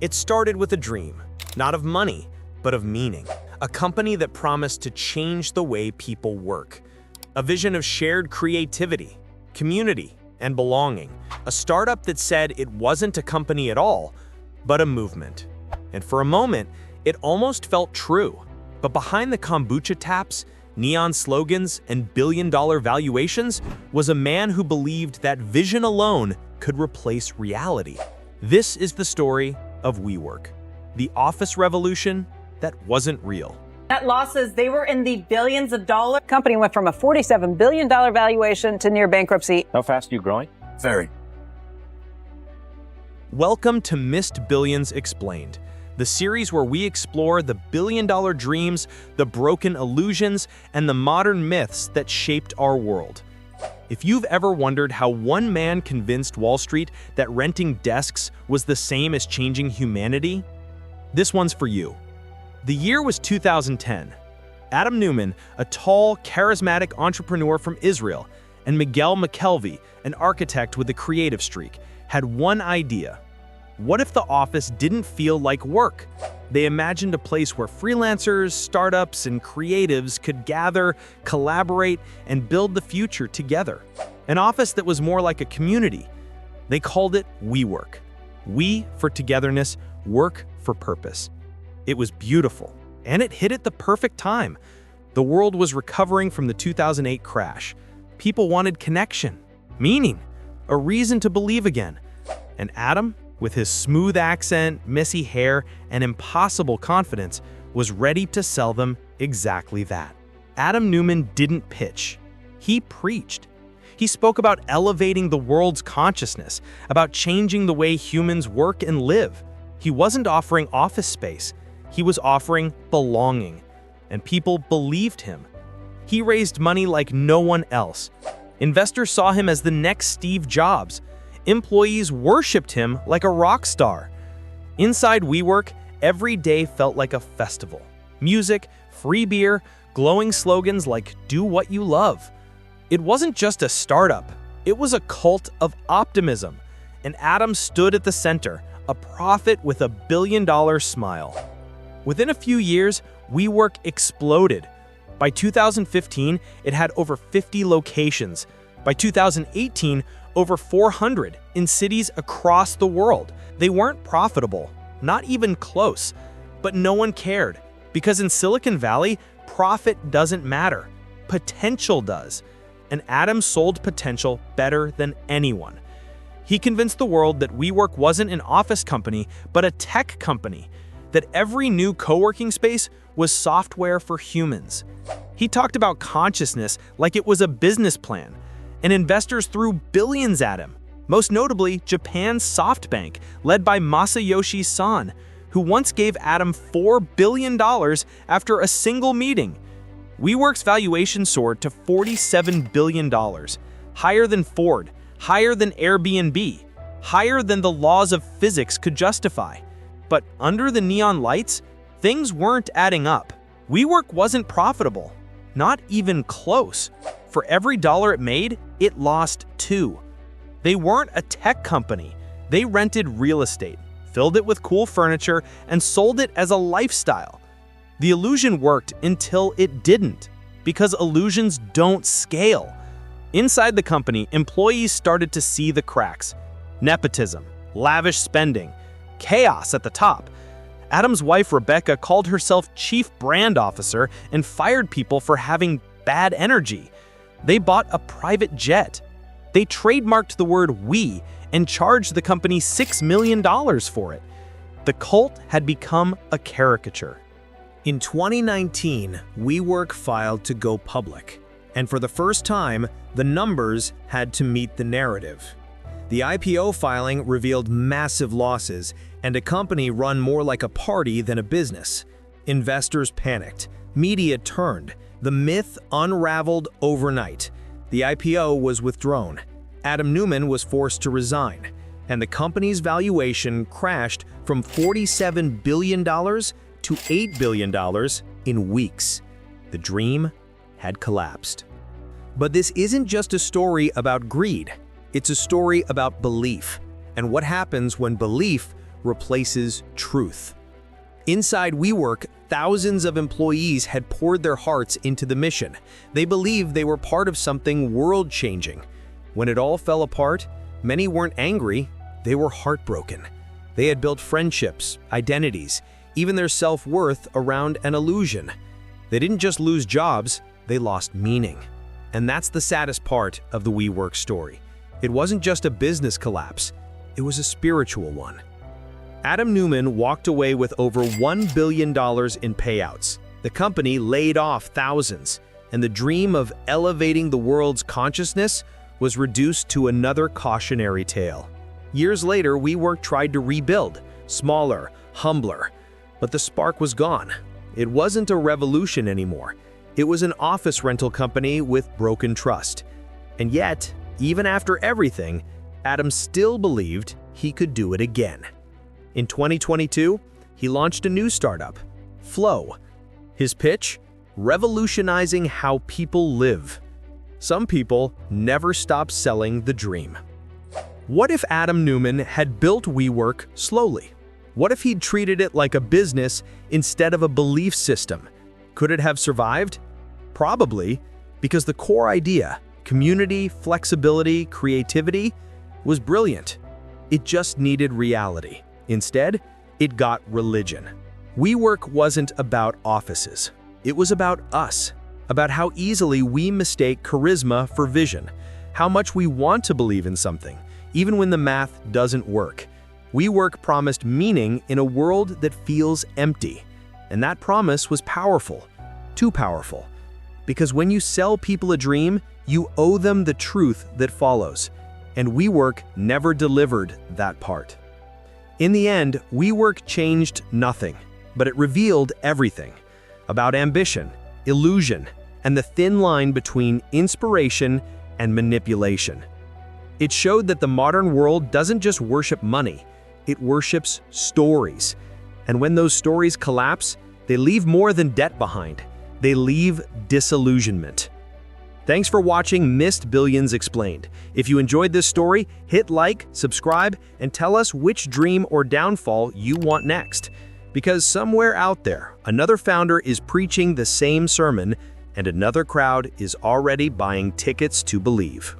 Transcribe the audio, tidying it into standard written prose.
It started with a dream, not of money, but of meaning. A company that promised to change the way people work. A vision of shared creativity, community, and belonging. A startup that said it wasn't a company at all, but a movement. And for a moment, it almost felt true. But behind the kombucha taps, neon slogans, and billion-dollar valuations was a man who believed that vision alone could replace reality. This is the story of WeWork, the office revolution that wasn't real. Net losses, they were in the billions of dollars. Company went from a $47 billion valuation to near bankruptcy. How fast are you growing? Very. Welcome to Missed Billions Explained, the series where we explore the billion-dollar dreams, the broken illusions, and the modern myths that shaped our world. If you've ever wondered how one man convinced Wall Street that renting desks was the same as changing humanity, this one's for you. The year was 2010. Adam Neumann, a tall, charismatic entrepreneur from Israel, and Miguel McKelvey, an architect with a creative streak, had one idea. What if the office didn't feel like work? They imagined a place where freelancers, startups, and creatives could gather, collaborate, and build the future together. An office that was more like a community. They called it WeWork. We for togetherness, work for purpose. It was beautiful, and it hit at the perfect time. The world was recovering from the 2008 crash. People wanted connection, meaning, a reason to believe again. And Adam, with his smooth accent, messy hair, and impossible confidence, was ready to sell them exactly that. Adam Neumann didn't pitch. He preached. He spoke about elevating the world's consciousness, about changing the way humans work and live. He wasn't offering office space. He was offering belonging, and people believed him. He raised money like no one else. Investors saw him as the next Steve Jobs. Employees worshipped him like a rock star. Inside WeWork, every day felt like a festival. Music, free beer, glowing slogans like "Do what you love." It wasn't just a startup, it was a cult of optimism. And Adam stood at the center, a prophet with a billion-dollar smile. Within a few years, WeWork exploded. By 2015, it had over 50 locations. By 2018, over 400 in cities across the world. They weren't profitable, not even close, but no one cared, because in Silicon Valley, profit doesn't matter, potential does. And Adam sold potential better than anyone. He convinced the world that WeWork wasn't an office company, but a tech company, that every new co-working space was software for humans. He talked about consciousness like it was a business plan, and investors threw billions at him, most notably Japan's SoftBank, led by Masayoshi Son, who once gave Adam $4 billion after a single meeting. WeWork's valuation soared to $47 billion, higher than Ford, higher than Airbnb, higher than the laws of physics could justify. But under the neon lights, things weren't adding up. WeWork wasn't profitable, not even close. For every dollar it made, it lost $2. They weren't a tech company. They rented real estate, filled it with cool furniture, and sold it as a lifestyle. The illusion worked until it didn't, because illusions don't scale. Inside the company, employees started to see the cracks. Nepotism, lavish spending, chaos at the top. Adam's wife, Rebecca, called herself chief brand officer and fired people for having bad energy. They bought a private jet. They trademarked the word "we" and charged the company $6 million for it. The cult had become a caricature. In 2019, WeWork filed to go public, and for the first time, the numbers had to meet the narrative. The IPO filing revealed massive losses and a company run more like a party than a business. Investors panicked. Media turned. The myth unraveled overnight. The IPO was withdrawn. Adam Neumann was forced to resign, and the company's valuation crashed from $47 billion to $8 billion in weeks. The dream had collapsed. But this isn't just a story about greed. It's a story about belief, and what happens when belief replaces truth. Inside WeWork, thousands of employees had poured their hearts into the mission. They believed they were part of something world-changing. When it all fell apart, many weren't angry, they were heartbroken. They had built friendships, identities, even their self-worth around an illusion. They didn't just lose jobs, they lost meaning. And that's the saddest part of the WeWork story. It wasn't just a business collapse, it was a spiritual one. Adam Neumann walked away with over $1 billion in payouts. The company laid off thousands, and the dream of elevating the world's consciousness was reduced to another cautionary tale. Years later, WeWork tried to rebuild, smaller, humbler, but the spark was gone. It wasn't a revolution anymore. It was an office rental company with broken trust. And yet, even after everything, Adam still believed he could do it again. In 2022, he launched a new startup, Flow. His pitch? Revolutionizing how people live. Some people never stop selling the dream. What if Adam Neumann had built WeWork slowly? What if he'd treated it like a business instead of a belief system? Could it have survived? Probably, because the core idea, community, flexibility, creativity, was brilliant. It just needed reality. Instead, it got religion. WeWork wasn't about offices. It was about us, about how easily we mistake charisma for vision, how much we want to believe in something, even when the math doesn't work. WeWork promised meaning in a world that feels empty. And that promise was powerful, too powerful. Because when you sell people a dream, you owe them the truth that follows. And WeWork never delivered that part. In the end, WeWork changed nothing, but it revealed everything about ambition, illusion, and the thin line between inspiration and manipulation. It showed that the modern world doesn't just worship money, it worships stories. And when those stories collapse, they leave more than debt behind. They leave disillusionment. Thanks for watching Missed Billions Explained. If you enjoyed this story, hit like, subscribe, and tell us which dream or downfall you want next. Because somewhere out there, another founder is preaching the same sermon, and another crowd is already buying tickets to believe.